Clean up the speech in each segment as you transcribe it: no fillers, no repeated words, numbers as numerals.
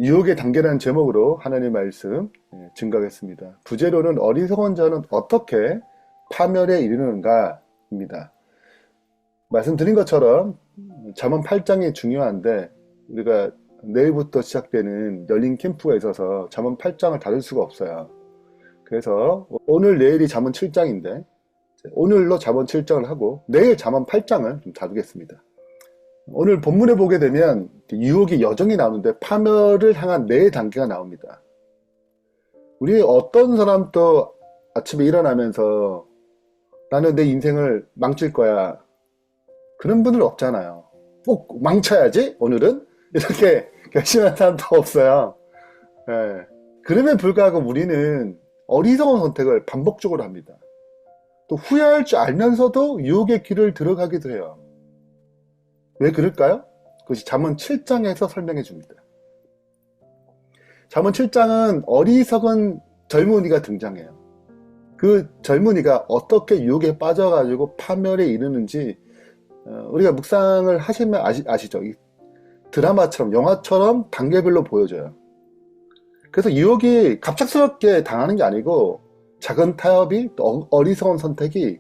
유혹의 단계라는 제목으로 하나님의 말씀 증거하겠습니다. 부제로는 어리석은 자는 어떻게 파멸에 이르는가입니다. 말씀드린 것처럼 잠언 8장이 중요한데 우리가 내일부터 시작되는 열린 캠프가 있어서 잠언 8장을 다룰 수가 없어요. 그래서 오늘 내일이 잠언 7장인데 오늘로 잠언 7장을 하고 내일 잠언 8장을 좀 다루겠습니다. 오늘 본문에 보게 되면 유혹의 여정이 나오는데 파멸을 향한 네 단계가 나옵니다. 우리 어떤 사람도 아침에 일어나면서 나는 내 인생을 망칠 거야. 그런 분은 없잖아요. 꼭 망쳐야지 오늘은 이렇게 결심한 사람도 없어요. 예. 그럼에 불구하고 우리는 어리석은 선택을 반복적으로 합니다. 또 후회할 줄 알면서도 유혹의 길을 들어가기도 해요. 왜 그럴까요? 그것이 잠언 7장에서 설명해 줍니다. 잠언 7장은 어리석은 젊은이가 등장해요. 그 젊은이가 어떻게 유혹에 빠져가지고 파멸에 이르는지 우리가 묵상을 하시면 아시죠? 이 드라마처럼 영화처럼 단계별로 보여줘요. 그래서 유혹이 갑작스럽게 당하는 게 아니고 작은 타협이 또 어리석은 선택이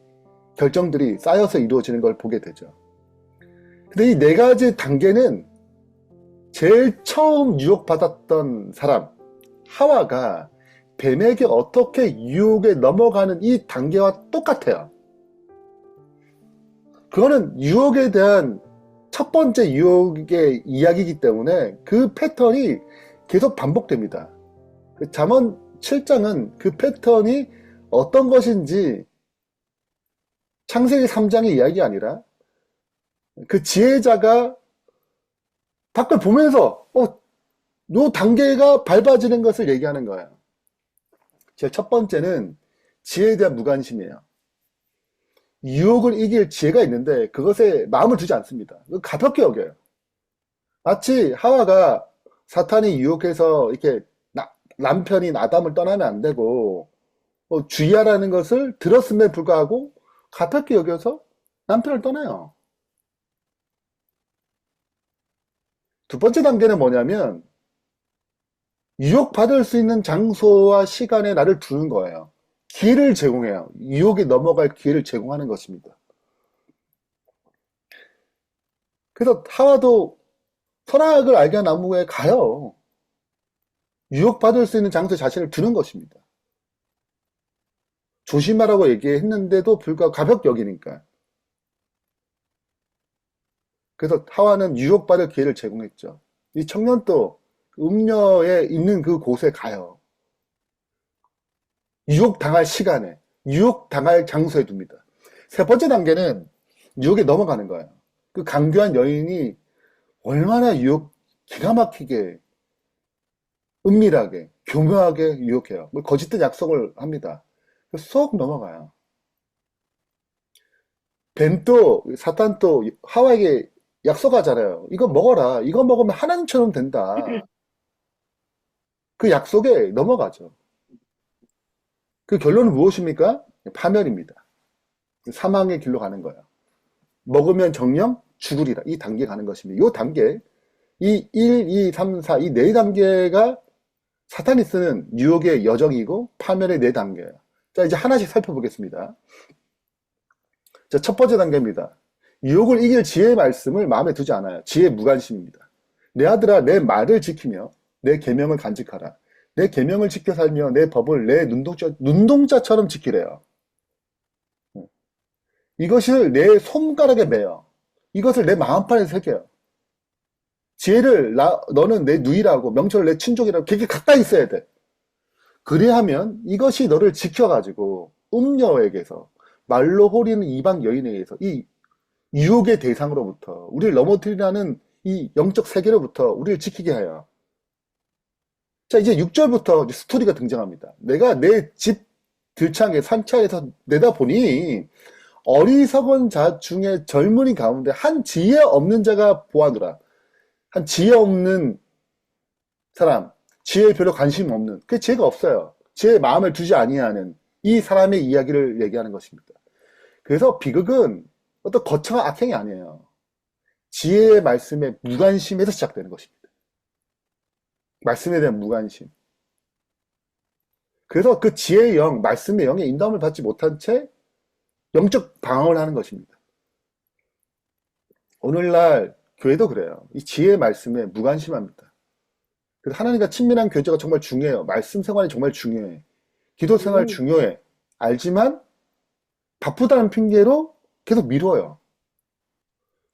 결정들이 쌓여서 이루어지는 걸 보게 되죠. 근데 이 네 가지 단계는 제일 처음 유혹받았던 사람 하와가 뱀에게 어떻게 유혹에 넘어가는 이 단계와 똑같아요. 그거는 유혹에 대한 첫 번째 유혹의 이야기이기 때문에 그 패턴이 계속 반복됩니다. 잠언 7장은 그 패턴이 어떤 것인지 창세기 3장의 이야기 아니라 그 지혜자가 밖을 보면서 요 단계가 밟아지는 것을 얘기하는 거예요. 제 첫 번째는 지혜에 대한 무관심이에요. 유혹을 이길 지혜가 있는데 그것에 마음을 두지 않습니다. 가볍게 여겨요. 마치 하와가 사탄이 유혹해서 이렇게 남편인 아담을 떠나면 안 되고 주의하라는 것을 들었음에 불구하고 가볍게 여겨서 남편을 떠나요. 두 번째 단계는 뭐냐면 유혹받을 수 있는 장소와 시간에 나를 두는 거예요. 기회를 제공해요. 유혹에 넘어갈 기회를 제공하는 것입니다. 그래서 하와도 선악을 알게 한 나무에 가요. 유혹받을 수 있는 장소에 자신을 두는 것입니다. 조심하라고 얘기했는데도 불구하고 가볍게 여기니까. 그래서 하와는 유혹받을 기회를 제공했죠. 이 청년도 음녀에 있는 그 곳에 가요. 유혹당할 시간에, 유혹당할 장소에 둡니다. 세 번째 단계는 유혹에 넘어가는 거예요. 그 강교한 여인이 얼마나 기가 막히게, 은밀하게, 교묘하게 유혹해요. 거짓된 약속을 합니다. 쏙 넘어가요. 뱀도, 사탄도 하와에게 약속하잖아요. 이거 먹어라. 이거 먹으면 하나님처럼 된다. 그 약속에 넘어가죠. 그 결론은 무엇입니까? 파멸입니다. 사망의 길로 가는 거예요. 먹으면 정령 죽으리라. 이 단계 가는 것입니다. 이 단계, 이 1, 2, 3, 4, 이 네 단계가 사탄이 쓰는 유혹의 여정이고 파멸의 네 단계예요. 자, 이제 하나씩 살펴보겠습니다. 자, 첫 번째 단계입니다. 유혹을 이길 지혜의 말씀을 마음에 두지 않아요. 지혜의 무관심입니다. 내 아들아, 내 말을 지키며 내 계명을 간직하라. 내 계명을 지켜 살며 내 법을 내 눈동자처럼 지키래요. 이것을 내 손가락에 매요. 이것을 내 마음판에 새겨요. 지혜를 너는 내 누이라고 명철을 내 친족이라고 되게 가까이 있어야 돼. 그래야하면 이것이 너를 지켜가지고 음녀에게서 말로 호리는 이방 여인에게서 이 유혹의 대상으로부터 우리를 넘어뜨리라는 이 영적 세계로부터 우리를 지키게 해요. 자, 이제 6절부터 스토리가 등장합니다. 내가 내 집 들창에 산차에서 내다보니 어리석은 자 중에 젊은이 가운데 한 지혜 없는 자가 보아노라. 한 지혜 없는 사람, 지혜에 별로 관심 없는, 그 지혜가 없어요. 지혜의 마음을 두지 아니하는 이 사람의 이야기를 얘기하는 것입니다. 그래서 비극은 어떤 거창한 악행이 아니에요. 지혜의 말씀에 무관심에서 시작되는 것입니다. 말씀에 대한 무관심. 그래서 그 지혜의 영, 말씀의 영의 인도함을 받지 못한 채 영적 방황을 하는 것입니다. 오늘날 교회도 그래요. 이 지혜의 말씀에 무관심합니다. 그래서 하나님과 친밀한 교제가 정말 중요해요. 말씀 생활이 정말 중요해. 기도 생활 음, 중요해. 알지만 바쁘다는 핑계로 계속 미뤄요.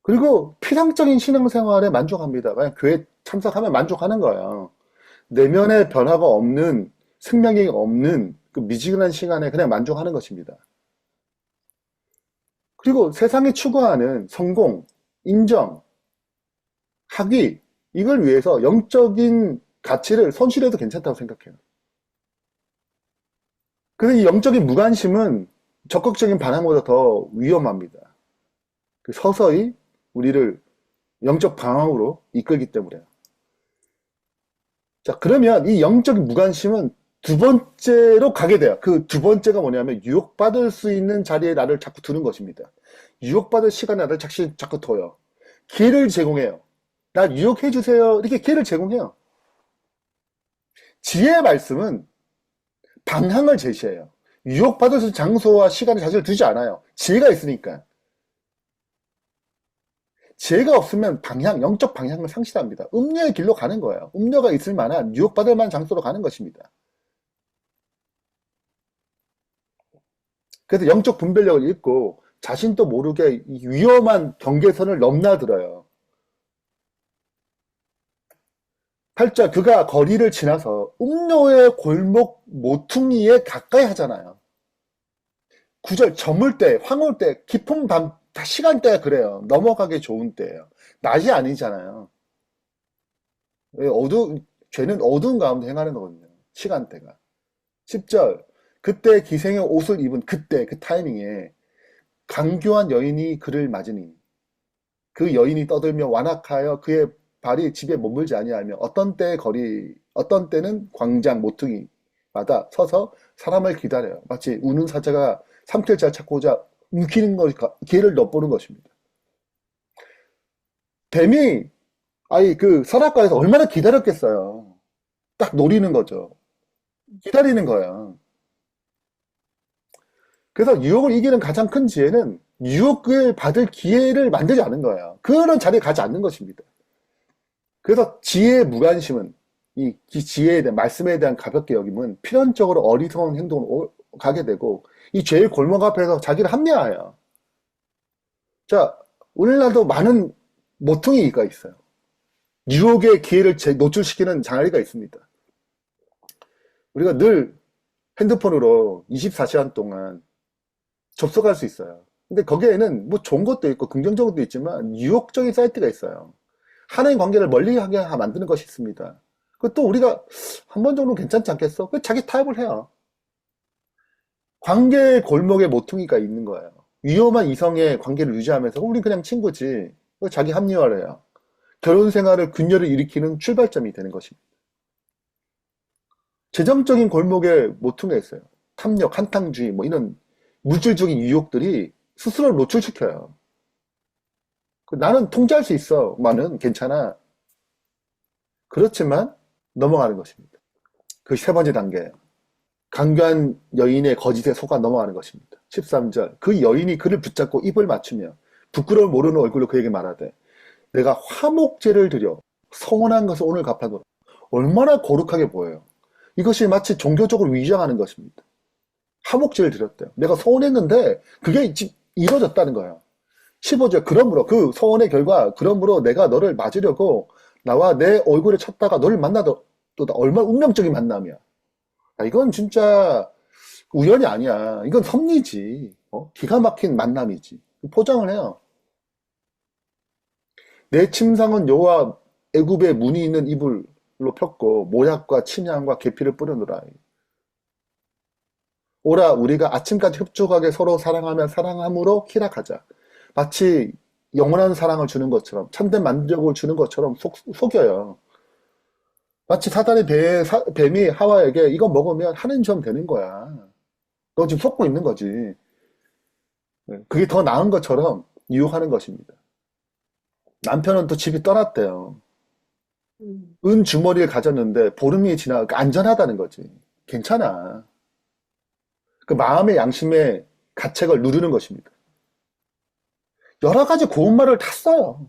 그리고 피상적인 신앙생활에 만족합니다. 그냥 교회 참석하면 만족하는 거예요. 내면의 변화가 없는, 생명이 없는 그 미지근한 시간에 그냥 만족하는 것입니다. 그리고 세상이 추구하는 성공, 인정, 학위, 이걸 위해서 영적인 가치를 손실해도 괜찮다고 생각해요. 그래서 이 영적인 무관심은 적극적인 반항보다 더 위험합니다. 서서히 우리를 영적 방황으로 이끌기 때문에요. 자, 그러면 이 영적인 무관심은 두 번째로 가게 돼요. 그 두 번째가 뭐냐면 유혹받을 수 있는 자리에 나를 자꾸 두는 것입니다. 유혹받을 시간에 나를 자꾸 둬요. 기회를 제공해요. 나 유혹해주세요. 이렇게 기회를 제공해요. 지혜의 말씀은 방향을 제시해요. 유혹받을 수 있는 장소와 시간에 자신을 두지 않아요. 지혜가 있으니까. 지혜가 없으면 방향, 영적 방향을 상실합니다. 음료의 길로 가는 거예요. 음료가 있을 만한, 유혹받을 만한 장소로 가는 것입니다. 그래서 영적 분별력을 잃고 자신도 모르게 위험한 경계선을 넘나들어요. 8절, 그가 거리를 지나서 음료의 골목 모퉁이에 가까이 하잖아요. 9절, 저물 때, 황홀 때, 깊은 밤, 다 시간대가 그래요. 넘어가기 좋은 때예요. 낮이 아니잖아요. 죄는 어두운 가운데 행하는 거거든요. 시간대가. 10절, 그때 기생의 옷을 입은 그때, 그 타이밍에 강교한 여인이 그를 맞으니 그 여인이 떠들며 완악하여 그의 발이 집에 머물지 아니하며 어떤 때는 광장 모퉁이마다 서서 사람을 기다려요. 마치 우는 사자가 삼킬 자 찾고자 움키는 것, 기회를 엿보는 것입니다. 뱀이, 그 선악과에서 얼마나 기다렸겠어요. 딱 노리는 거죠. 기다리는 거야. 그래서 유혹을 이기는 가장 큰 지혜는 유혹을 받을 기회를 만들지 않는 거예요. 그런 자리에 가지 않는 것입니다. 그래서 지혜의 무관심은 이 지혜에 대한 말씀에 대한 가볍게 여김은 필연적으로 어리석은 행동으로 가게 되고 이 죄의 골목 앞에서 자기를 합리화해요. 자, 오늘날도 많은 모퉁이가 있어요. 유혹의 기회를 노출시키는 장애가 있습니다. 우리가 늘 핸드폰으로 24시간 동안 접속할 수 있어요. 근데 거기에는 뭐 좋은 것도 있고 긍정적인 것도 있지만 유혹적인 사이트가 있어요. 하나의 관계를 멀리하게 만드는 것이 있습니다. 그것도 우리가 한 번 정도는 괜찮지 않겠어? 그 자기 타협을 해요. 관계의 골목에 모퉁이가 있는 거예요. 위험한 이성의 관계를 유지하면서 우린 그냥 친구지. 자기 합리화를 해요. 결혼 생활을 균열을 일으키는 출발점이 되는 것입니다. 재정적인 골목에 모퉁이가 있어요. 탐욕, 한탕주의, 뭐 이런 물질적인 유혹들이 스스로를 노출시켜요. 나는 통제할 수 있어. 나는 괜찮아. 그렇지만 넘어가는 것입니다. 그 세 번째 단계예요. 강교한 여인의 거짓에 속아 넘어가는 것입니다. 13절. 그 여인이 그를 붙잡고 입을 맞추며 부끄러움 모르는 얼굴로 그에게 말하되 내가 화목제를 드려 서원한 것을 오늘 갚아노라. 얼마나 거룩하게 보여요. 이것이 마치 종교적으로 위장하는 것입니다. 화목제를 드렸대요. 내가 서원했는데 그게 이루어졌다는 거예요. 15절. 그러므로 그 서원의 결과 그러므로 내가 너를 맞으려고 나와 내 얼굴에 쳤다가 너를 만나도 얼마나 운명적인 만남이야. 이건 진짜 우연이 아니야. 이건 섭리지. 기가 막힌 만남이지. 포장을 해요. 내 침상은 여호와 애굽의 문이 있는 이불로 폈고 모약과 침향과 계피를 뿌려놓으라. 오라 우리가 아침까지 흡족하게 서로 사랑하며 사랑함으로 희락하자. 마치 영원한 사랑을 주는 것처럼 참된 만족을 주는 것처럼 속여요. 마치 사단의 뱀이 하와에게 이거 먹으면 하느님처럼 되는 거야. 너 지금 속고 있는 거지. 그게 더 나은 것처럼 유혹하는 것입니다. 남편은 또 집이 떠났대요. 은 주머니를 가졌는데 보름이 지나니까 안전하다는 거지. 괜찮아. 그 마음의 양심의 가책을 누르는 것입니다. 여러 가지 고운 말을 다 써요.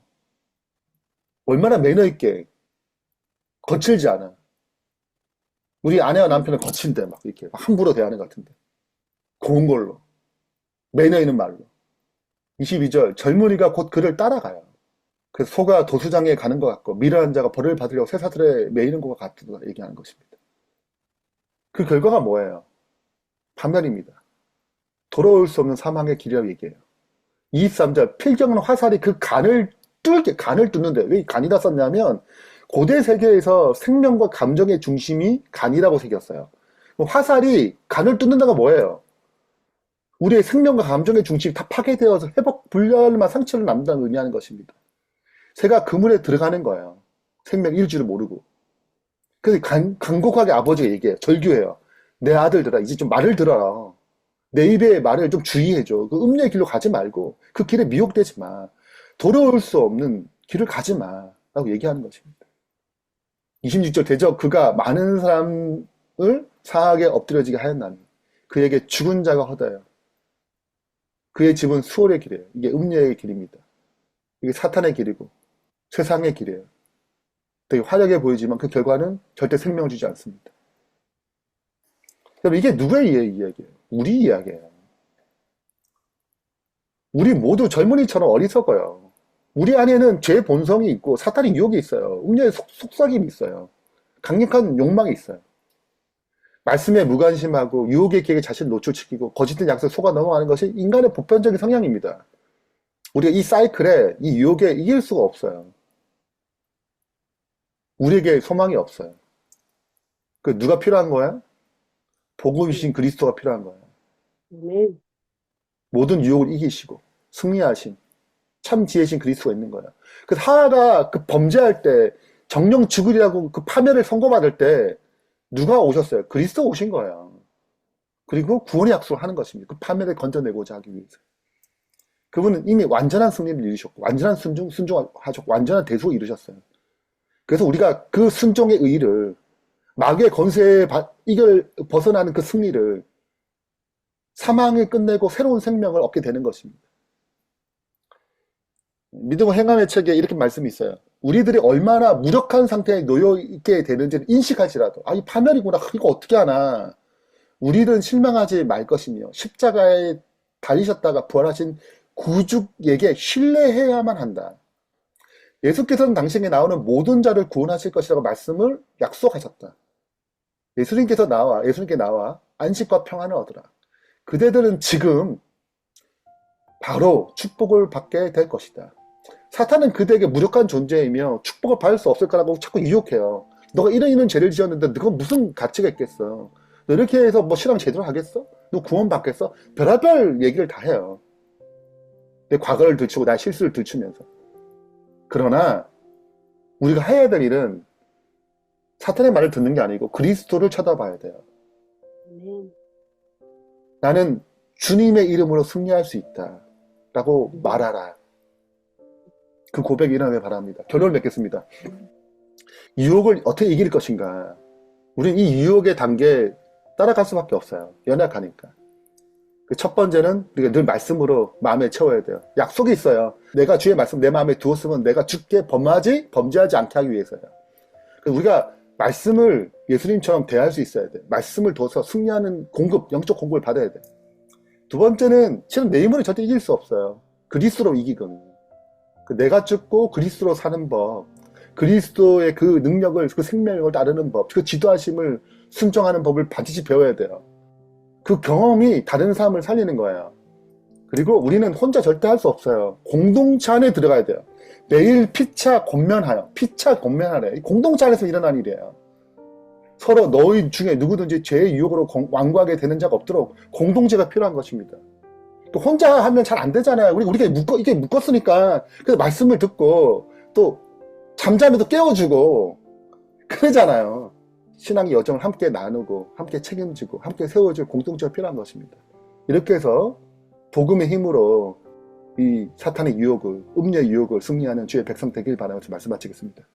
얼마나 매너 있게 거칠지 않아. 우리 아내와 남편은 거친데 막 이렇게 함부로 대하는 것 같은데 고운 걸로 매너 있는 말로 22절 젊은이가 곧 그를 따라가요. 그래서 소가 도수장에 가는 것 같고 미련한 자가 벌을 받으려고 쇠사슬에 매이는 것 같다 얘기하는 것입니다. 그 결과가 뭐예요? 파멸입니다. 돌아올 수 없는 사망의 길이라고 얘기해요. 23절 필경은 화살이 그 간을 뚫는데 왜 간이라 썼냐면 고대 세계에서 생명과 감정의 중심이 간이라고 새겼어요. 화살이 간을 뚫는다가 뭐예요? 우리의 생명과 감정의 중심이 다 파괴되어서 회복 불량한 상처를 남는다는 의미하는 것입니다. 새가 그물에 들어가는 거예요. 생명 일지를 모르고. 그래서 간곡하게 아버지가 얘기해요. 절규해요. 내 아들들아 이제 좀 말을 들어라. 내 입의 말을 좀 주의해줘. 그 음료의 길로 가지 말고 그 길에 미혹되지 마. 돌아올 수 없는 길을 가지 마. 라고 얘기하는 것입니다. 26절 대저 그가 많은 사람을 사악에 엎드려지게 하였나니 그에게 죽은 자가 허다요. 그의 집은 수월의 길이에요. 이게 음녀의 길입니다. 이게 사탄의 길이고 세상의 길이에요. 되게 화려해 보이지만 그 결과는 절대 생명을 주지 않습니다. 여러분 이게 누구의 이야기예요? 우리 이야기예요. 우리 모두 젊은이처럼 어리석어요. 우리 안에는 죄의 본성이 있고 사탄의 유혹이 있어요. 음녀의 속삭임이 있어요. 강력한 욕망이 있어요. 말씀에 무관심하고 유혹의 기회에 자신을 노출시키고 거짓된 약속에 속아 넘어가는 것이 인간의 보편적인 성향입니다. 우리가 이 사이클에 이 유혹에 이길 수가 없어요. 우리에게 소망이 없어요. 그 누가 필요한 거야? 복음이신 그리스도가 필요한 거예요. 모든 유혹을 이기시고 승리하신 참 지혜신 그리스도가 있는 거야. 그래서 하하가 그 범죄할 때 정령 죽으리라고 그 파멸을 선고받을 때 누가 오셨어요? 그리스도가 오신 거예요. 그리고 구원의 약속을 하는 것입니다. 그 파멸을 건져내고자 하기 위해서. 그분은 이미 완전한 승리를 이루셨고 완전한 순종하셨고 완전한 대속을 이루셨어요. 그래서 우리가 그 순종의 의의를 마귀의 권세에 벗어나는 그 승리를 사망을 끝내고 새로운 생명을 얻게 되는 것입니다. 믿음의 행함의 책에 이렇게 말씀이 있어요. 우리들이 얼마나 무력한 상태에 놓여 있게 되는지를 인식할지라도 이 파멸이구나. 이거 어떻게 하나. 우리는 실망하지 말 것이며 십자가에 달리셨다가 부활하신 구주에게 신뢰해야만 한다. 예수께서는 당신에게 나오는 모든 자를 구원하실 것이라고 말씀을 약속하셨다. 예수님께 나와 안식과 평안을 얻으라. 그대들은 지금 바로 축복을 받게 될 것이다. 사탄은 그대에게 무력한 존재이며 축복을 받을 수 없을 거라고 자꾸 유혹해요. 너가 이런 죄를 지었는데 너가 무슨 가치가 있겠어? 너 이렇게 해서 뭐 신앙 제대로 하겠어? 너 구원 받겠어? 별의별 얘기를 다 해요. 내 과거를 들추고 나의 실수를 들추면서. 그러나 우리가 해야 될 일은 사탄의 말을 듣는 게 아니고 그리스도를 쳐다봐야 돼요. 나는 주님의 이름으로 승리할 수 있다 라고 말하라. 그 고백이 일어나길 바랍니다. 결론을 맺겠습니다. 유혹을 어떻게 이길 것인가. 우리는 이 유혹의 단계에 따라갈 수밖에 없어요. 연약하니까. 그 첫 번째는 우리가 늘 말씀으로 마음에 채워야 돼요. 약속이 있어요. 내가 주의 말씀 내 마음에 두었으면 내가 주께 범죄하지 않게 하기 위해서요. 우리가 말씀을 예수님처럼 대할 수 있어야 돼. 말씀을 둬서 승리하는 영적 공급을 받아야 돼. 두 번째는 실은 내 힘으로 절대 이길 수 없어요. 그리스도로 이기거든요. 내가 죽고 그리스도로 사는 법, 그리스도의 그 능력을, 그 생명을 따르는 법, 그 지도하심을 순종하는 법을 반드시 배워야 돼요. 그 경험이 다른 사람을 살리는 거예요. 그리고 우리는 혼자 절대 할 수 없어요. 공동체 안에 들어가야 돼요. 매일 피차 권면하래. 공동체 안에서 일어난 일이에요. 서로 너희 중에 누구든지 죄의 유혹으로 완고하게 되는 자가 없도록 공동체가 필요한 것입니다. 또 혼자 하면 잘 안 되잖아요. 우리가 이게 묶었으니까. 그래서 말씀을 듣고 또 잠자면도 깨워주고 그러잖아요. 신앙의 여정을 함께 나누고 함께 책임지고 함께 세워줄 공동체가 필요한 것입니다. 이렇게 해서 복음의 힘으로 이 사탄의 유혹을, 음녀의 유혹을 승리하는 주의 백성 되길 바라면서 말씀 마치겠습니다.